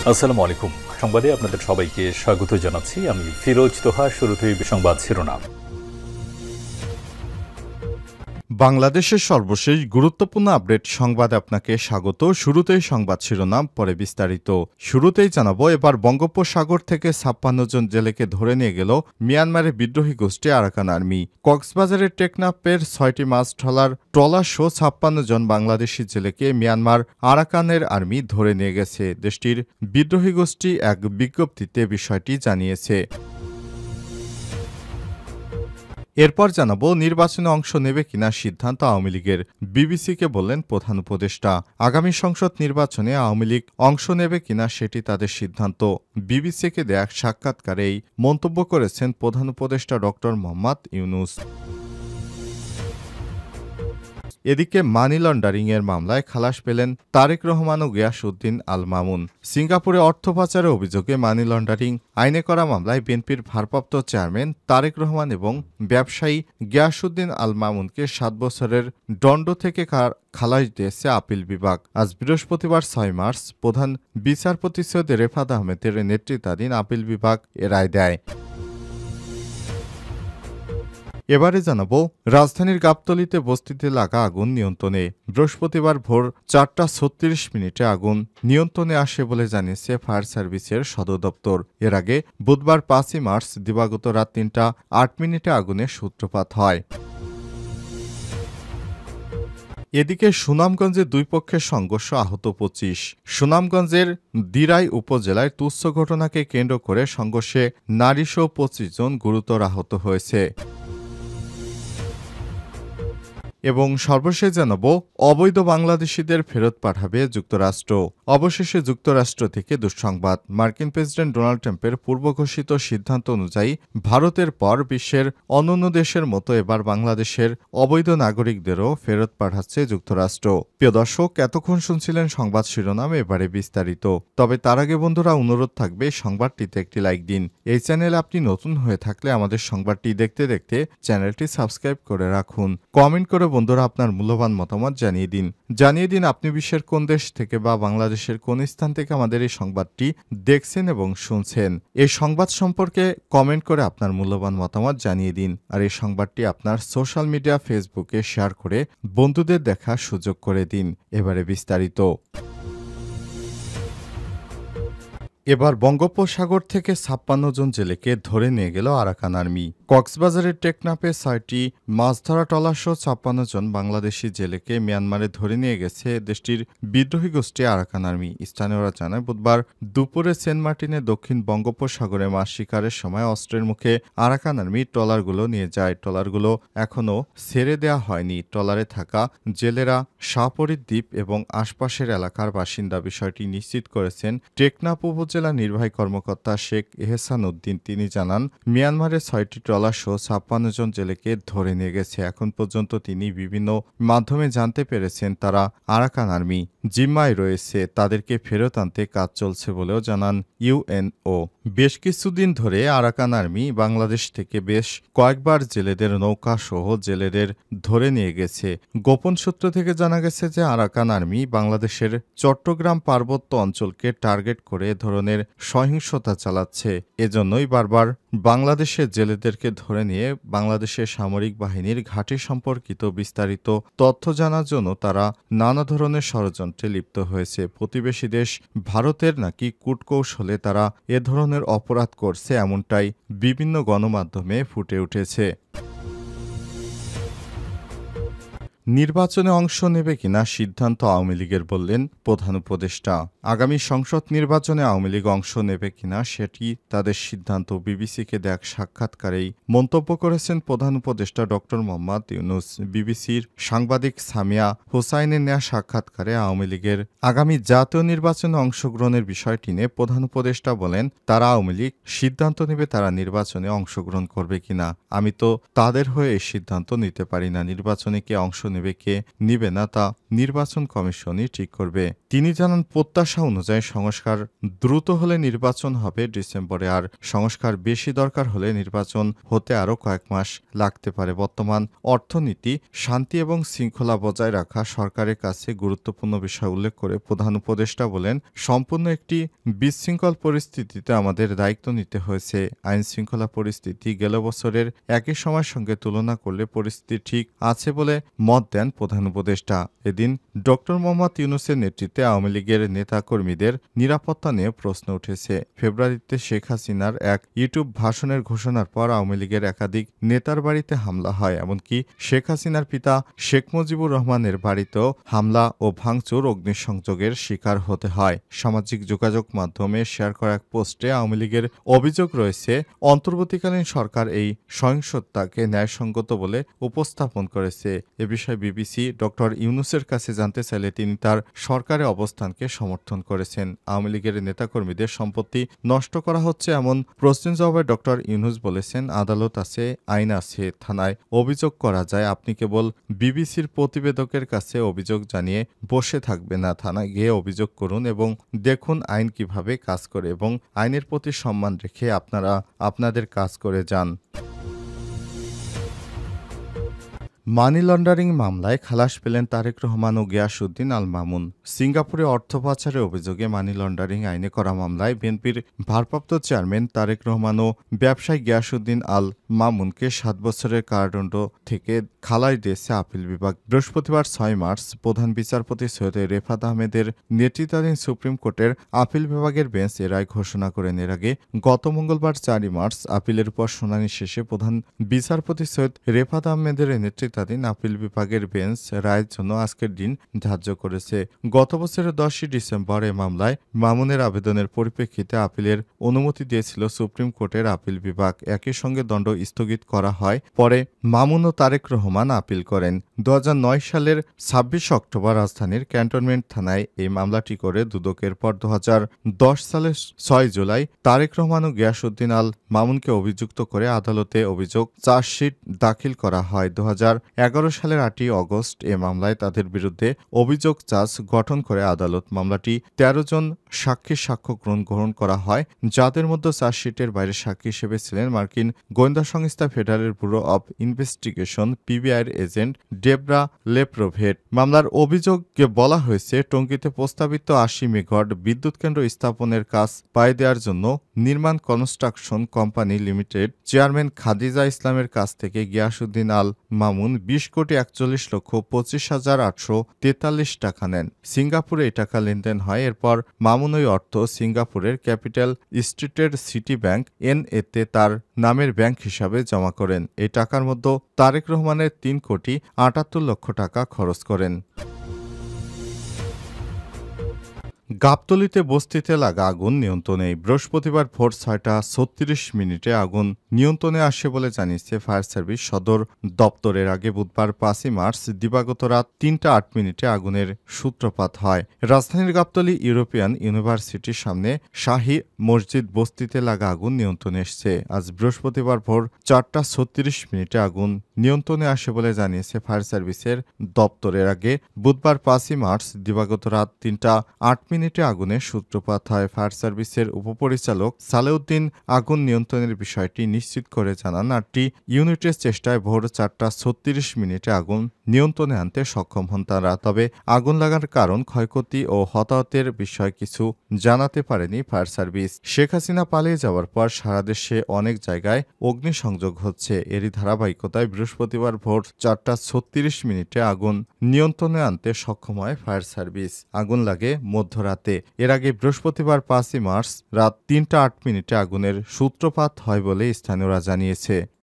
আসসালামু আলাইকুম। সংবাদে আপনাদের সবাইকে স্বাগত জানাচ্ছি। আমি ফিরোজ তোহা। শুরুতেই সংবাদ শিরোনাম। বাংলাদেশের সর্বশেষ গুরুত্বপূর্ণ আপডেট সংবাদে আপনাকে স্বাগত। শুরুতেই সংবাদ শিরোনাম, পরে বিস্তারিত। শুরুতেই জানাবো, এবার বঙ্গোপসাগর থেকে ৫৬ জন জেলেকে ধরে নিয়ে গেল মিয়ানমারের বিদ্রোহী গোষ্ঠী আরাকান আর্মি। কক্সবাজারের টেকনাফের ৬টি মাছ ট্রলার সহ ৫৬ জন বাংলাদেশি জেলেকে মিয়ানমার আরাকানের আর্মি ধরে নিয়ে গেছে। দেশটির বিদ্রোহী গোষ্ঠী এক বিজ্ঞপ্তিতে বিষয়টি জানিয়েছে। এরপর জানাবো, নির্বাচনে অংশ নেবে কিনা সিদ্ধান্ত আওয়ামী লীগের। বিবিসিকে বললেন প্রধান উপদেষ্টা, আগামী সংসদ নির্বাচনে আওয়ামী লীগ অংশ নেবে কিনা সেটি তাদের সিদ্ধান্ত। বিবিসিকে দেয়া এক সাক্ষাৎকারে এই মন্তব্য করেছেন প্রধান উপদেষ্টা ড. মোহাম্মদ ইউনূস। এদিকে মানি লন্ডারিংয়ের মামলায় খালাস পেলেন তারেক রহমান ও গিয়াসউদ্দিন আল মামুন। সিঙ্গাপুরে অর্থ পাচারের অভিযোগে মানি লন্ডারিং আইনে করা মামলায় বিএনপির ভারপ্রাপ্ত চেয়ারম্যান তারেক রহমান এবং ব্যবসায়ী গিয়াসউদ্দিন আল মামুনকে ৭ বছরের দণ্ড থেকে খালাস দিয়েছে আপিল বিভাগ। আজ বৃহস্পতিবার ৬ মার্চ প্রধান বিচারপতি সৈয়দ রেফাত আহমেদের নেতৃত্বাধীন আপিল বিভাগ এ রায় দেয়। এবারে জানাবো, রাজধানীর গাবতলীতে বস্তিতে লাগা আগুন নিয়ন্ত্রণে। বৃহস্পতিবার ভোর ৪টা ৩৬ আগুন নিয়ন্ত্রণে আসে বলে জানিয়েছে ফায়ার সার্ভিসের সদর দপ্তর। এর আগে বুধবার ৫ই মার্চ দিবাগত রাত ৩টা ৮ আগুনের সূত্রপাত হয়। এদিকে সুনামগঞ্জে দুই পক্ষের সংঘর্ষ, আহত ২৫। সুনামগঞ্জের দিরাই উপজেলায় তুচ্ছ ঘটনাকে কেন্দ্র করে সংঘর্ষে নারীসহ ২৫ জন গুরুতর আহত হয়েছে। এবং সর্বশেষ জানাবো, অবৈধ বাংলাদেশিদের ফেরত পাঠাবে যুক্তরাষ্ট্র। অবশেষে যুক্তরাষ্ট্র থেকে দুঃসংবাদ। মার্কিন প্রেসিডেন্ট ডোনাল্ড ট্রাম্পের পূর্ব ঘোষিত সিদ্ধান্ত অনুযায়ী ভারতের পর বিশ্বের অন্যান্য দেশের মতো এবার বাংলাদেশের অবৈধ নাগরিকদেরও ফেরত পাঠাচ্ছে যুক্তরাষ্ট্র। প্রিয় দর্শক, এতক্ষণ শুনছিলেন সংবাদ শিরোনাম, এবারে বিস্তারিত। তবে তার আগে বন্ধুরা, অনুরোধ থাকবে সংবাদটিতে একটি লাইক দিন। এই চ্যানেলে আপনি নতুন হয়ে থাকলে আমাদের সংবাদটি দেখতে দেখতে চ্যানেলটি সাবস্ক্রাইব করে রাখুন। কমেন্ট করে বন্ধুরা আপনার মূল্যবান মতামত জানিয়ে দিন আপনি বিশ্বের কোন দেশ থেকে বা বাংলাদেশের কোন স্থান থেকে আমাদের এই সংবাদটি দেখছেন এবং শুনছেন। এই সংবাদ সম্পর্কে কমেন্ট করে আপনার মূল্যবান মতামত জানিয়ে দিন। আর এই সংবাদটি আপনার সোশ্যাল মিডিয়া ফেসবুকে শেয়ার করে বন্ধুদের দেখার সুযোগ করে দিন। এবারে বিস্তারিত। এবার বঙ্গোপসাগর থেকে ৫৬ জন জেলেকে ধরে নিয়ে গেল আরাকান আর্মি। কক্সবাজারের টেকনাফে ৬টি মাছ ধরা ট্রলারসহ ৫৬ জন বাংলাদেশি জেলেকে মিয়ানমারে ধরে নিয়ে গেছে দেশটির বিদ্রোহী গোষ্ঠী আরাকান আর্মি। স্থানীয়রা জানায়, বুধবার দুপুরে সেন্ট মার্টিনে দক্ষিণ বঙ্গোপসাগরে মাছ শিকারের সময় অস্ত্রের মুখে আরাকান আর্মি ট্রলারগুলো নিয়ে যায়। ট্রলারগুলো এখনও ছেড়ে দেওয়া হয়নি। ট্রলারে থাকা জেলেরা শাহপরীর দ্বীপ এবং আশপাশের এলাকার বাসিন্দা। বিষয়টি নিশ্চিত করেছেন টেকনাফ উপজেলা নির্বাহী কর্মকর্তা শেখ এহসান উদ্দিন। তিনি জানান, মিয়ানমারের ৬টি ট্রলারসহ ৫৬ জন জেলেকে ধরে নিয়ে গেছে। এখন পর্যন্ত তিনি বিভিন্ন মাধ্যমে জানতে পেরেছেন তারা আরাকান আর্মি জিম্মায় রয়েছে। তাদেরকে ফেরত আনতে কাজ চলছে বলেও জানান ইউএনও। বেশ কিছুদিন ধরে আরাকান আর্মি বাংলাদেশ থেকে বেশ কয়েকবার জেলেদের নৌকা সহ জেলেদের ধরে নিয়ে গেছে। গোপন সূত্র থেকে জানা গেছে যে আরাকান আর্মি বাংলাদেশের চট্টগ্রাম পার্বত্য অঞ্চলকে টার্গেট করে এ ধরনের সহিংসতা চালাচ্ছে। এজন্যই বারবার বাংলাদেশের জেলেদেরকে ধরে নিয়ে বাংলাদেশের সামরিক বাহিনীর ঘাঁটি সম্পর্কিত বিস্তারিত তথ্য জানার জন্য তারা নানা ধরনের ষড়যন্ত্রে লিপ্ত হয়েছে। প্রতিবেশী দেশ ভারতের নাকি কূটকৌশলে তারা এ ধরনের অপরাধ করছে, এমনটাই বিভিন্ন গণমাধ্যমে ফুটে উঠেছে। নির্বাচনে অংশ নেবে কিনা সিদ্ধান্ত আওয়ামী লীগের, বললেন প্রধান উপদেষ্টা। আগামী সংসদ নির্বাচনে আওয়ামী লীগ অংশ নেবে কিনা সেটি তাদের সিদ্ধান্ত। বিবিসিকে দেয়া সাক্ষাৎকারেই মন্তব্য করেছেন প্রধান উপদেষ্টা ড. মোহাম্মদ ইউনূস। বিবিসির সাংবাদিক সামিয়া হোসাইনের নেয়া সাক্ষাৎকারে আওয়ামী লীগের আগামী জাতীয় নির্বাচনে অংশগ্রহণের বিষয়টি নিয়ে প্রধান উপদেষ্টা বলেন, তারা আওয়ামী লীগ সিদ্ধান্ত নেবে তারা নির্বাচনে অংশগ্রহণ করবে কিনা। আমি তো তাদের হয়ে এই সিদ্ধান্ত নিতে পারি না। নির্বাচনে কে অংশ নেবে কে নিবে না তা নির্বাচন কমিশনই ঠিক করবে। তিনি জানান, প্রত্যাশা অনুযায়ী সংস্কার দ্রুত হলে নির্বাচন হবে ডিসেম্বরে, আর সংস্কার বেশি দরকার হলে নির্বাচন হতে আরও কয়েক মাস লাগতে পারে। বর্তমান অর্থনীতি, শান্তি এবং শৃঙ্খলা বজায় রাখা সরকারের কাছে গুরুত্বপূর্ণ বিষয় উল্লেখ করে প্রধান উপদেষ্টা বলেন, সম্পূর্ণ একটি বিশৃঙ্খল পরিস্থিতিতে আমাদের দায়িত্ব নিতে হয়েছে। আইন শৃঙ্খলা পরিস্থিতি গেল বছরের একই সময়ের সঙ্গে তুলনা করলে পরিস্থিতি ঠিক আছে বলে মত দেন প্রধান উপদেষ্টা। এদিন ডক্টর মোহাম্মদ ইউনূসের নেতৃত্বে আওয়ামী লীগের নেতাকর্মীদের নিরাপত্তা নিয়ে প্রশ্ন উঠেছে। ফেব্রুয়ারিতে শেখ হাসিনার এক ইউটিউব ভাষণের ঘোষণার পর আওয়ামী লীগের একাধিক নেতার বাড়িতে হামলা হয়। এমনকি শেখ হাসিনার পিতা শেখ মুজিবুর রহমানের বাড়িতেও হামলা ও ভাঙচুর, অগ্নিসংযোগের শিকার হতে হয়। সামাজিক যোগাযোগ মাধ্যমে শেয়ার করা এক পোস্টে আওয়ামী লীগের অভিযোগ রয়েছে, অন্তর্বর্তীকালীন সরকার এই সহিংসতাকে ন্যায়সঙ্গত বলে উপস্থাপন করেছে। এ বিষয়ে বিবিসি ডক্টর ইউনূসের কাছে জানতে চাইলে তিনি তার সরকারের অবস্থানকে সমর্থন করেছেন। আওয়ামী লীগের নেতাকর্মীদের সম্পত্তি নষ্ট করা হচ্ছে এমন প্রশ্নের জবাবে ডক্টর ইউনূস বলেছেন, আদালত আছে, আইন আছে, থানায় অভিযোগ করা যায়। আপনি কেবল বিবিসির প্রতিবেদকের কাছে অভিযোগ জানিয়ে বসে থাকবে না, থানায় গিয়ে অভিযোগ করুন এবং দেখুন আইন কিভাবে কাজ করে, এবং আইনের প্রতি সম্মান রেখে আপনারা আপনাদের কাজ করে যান। মানি লন্ডারিং মামলায় খালাস পেলেন তারেক রহমান ও গিয়াসউদ্দিন আল মামুন। সিঙ্গাপুরে অর্থ পাচারের অভিযোগে মানি লন্ডারিং আইনে করা মামলায় বিএনপির ভারপ্রাপ্ত চেয়ারম্যান তারেক রহমান ও ব্যবসায়ী গিয়াসউদ্দিন আল মামুনকে 7 বছরের কারাদণ্ড থেকে খালাস দিয়েছে আপিল বিভাগ। বৃহস্পতিবার 6 মার্চ প্রধান বিচারপতি সৈয়দ রেফাত আহমেদের নেতৃত্বাধীন সুপ্রিম কোর্টের আপিল বিভাগের বেঞ্চ এ রায় ঘোষণা করেন। এর আগে গত মঙ্গলবার 4 মার্চ আপিলের উপর শুনানি শেষে প্রধান বিচারপতি সৈয়দ রেফাত আহমেদের নেতৃত্বাধীন আপিল বিভাগের বেঞ্চ রায়ের জন্য আজকের দিন ধার্য করেছে। গত বছরের 10 ডিসেম্বর এ মামলায় মামুনের আবেদনের পরিপ্রেক্ষিতে আপিলের অনুমতি দিয়েছিল সুপ্রিম কোর্টের আপিল বিভাগ। একই সঙ্গে দণ্ড স্থগিত করা হয়। পরে মামুন ও তারেক রহমান আপিল করেন। 2009 সালের 26 অক্টোবর রাজধানীর ক্যান্টনমেন্ট থানায় এই মামলাটি করে দুদকের পর 2010 সালের 6 জুলাই তারেক রহমান ও গিয়াসউদ্দিন আল মামুনকে অভিযুক্ত করে আদালতে অভিযোগ চার্জশিট দাখিল করা হয়। 2011 সালের 8 অগস্ট এ মামলায় তাদের বিরুদ্ধে অভিযোগ চার্জ গঠন করে আদালত। মামলাটি 13 জন সাক্ষীর সাক্ষ্য গ্রহণ করা হয়, যাদের মধ্যে চার্জশিটের বাইরে সাক্ষী হিসেবে ছিলেন মার্কিন গোয়েন্দা সংস্থা ফেডারেল ব্যুরো অব ইনভেস্টিগেশন পিবিআইয়ের এজেন্ট ডেবরা লেপ্রোভেট। মামলার অভিযোগে বলা হয়েছে, টঙ্গীতে প্রস্তাবিত 80 মেগাওয়াট বিদ্যুৎ কেন্দ্র স্থাপনের কাজ পায় দেওয়ার জন্য নির্মাণ construction company limited chairman Khadija ইসলামের কাছ থেকে গিয়াসউদ্দিন আল মামুন 20,41,25,843 টাকা নেন। সিঙ্গাপুরে এই টাকা লেনদেন হয়। এরপর মামুন ওই অর্থ সিঙ্গাপুরের ক্যাপিটাল স্ট্রিটের সিটি ব্যাংক এনএতে তার নামের ব্যাংক হিসাবে জমা করেন। এই টাকার মধ্যে তারেক রহমানের 3,78,00,000 টাকা খরচ করেন। গাবতলীতে বস্তিতে লাগা আগুন নিয়ন্ত্রণে। বৃহস্পতিবার ভোর 6টা 36 আগুন নিয়ন্ত্রণে আসে বলে জানিয়েছে ফায়ার সার্ভিস সদর দপ্তর। এর আগে বুধবার 5 মার্চ দিবাগত রাত 3টা 8 আগুনের সূত্রপাত হয়। রাজধানীর গাবতলী ইউরোপিয়ান ইউনিভার্সিটির সামনে শাহী মসজিদ বস্তিতে লাগা আগুন নিয়ন্ত্রণে এসেছে। আজ বৃহস্পতিবার ভোর 4টা 36 আগুন নিয়ন্ত্রণে আসে বলে জানিয়েছে ফায়ার সার্ভিসের দপ্তর। এর আগে বুধবার 5 মার্চ দিবাগত রাত 3টা 8 আগুনের সূত্রপাত হয়। ফায়ার সার্ভিসের উপপরিচালক সালেউদ্দিন আগুন নিয়ন্ত্রণের বিষয়টি নিশ্চিত করে জানান, 8টি ইউনিটের চেষ্টায় ভোর 4টা 36 আগুন নিয়ন্ত্রণে আনতে সক্ষম হন তারা। তবে আগুন লাগার কারণ, ক্ষয়ক্ষতি ও হতাহতের বিষয় কিছু জানাতে পারেনি ফায়ার সার্ভিস। শেখ হাসিনা পালিয়ে যাওয়ার পর সারা দেশে অনেক জায়গায় অগ্নিসংযোগ হচ্ছে। এরই ধারাবাহিকতায় বৃহস্পতিবার ভোর 4টা 36 আগুন নিয়ন্ত্রণে আনতে সক্ষম হয় ফায়ার সার্ভিস। আগুন লাগে মধ্যরাতে। এর আগে বৃহস্পতিবার 5 মার্চ রাত 3টা 8 আগুনের সূত্রপাত হয় বলে স্থানীয়রা জানিয়েছে।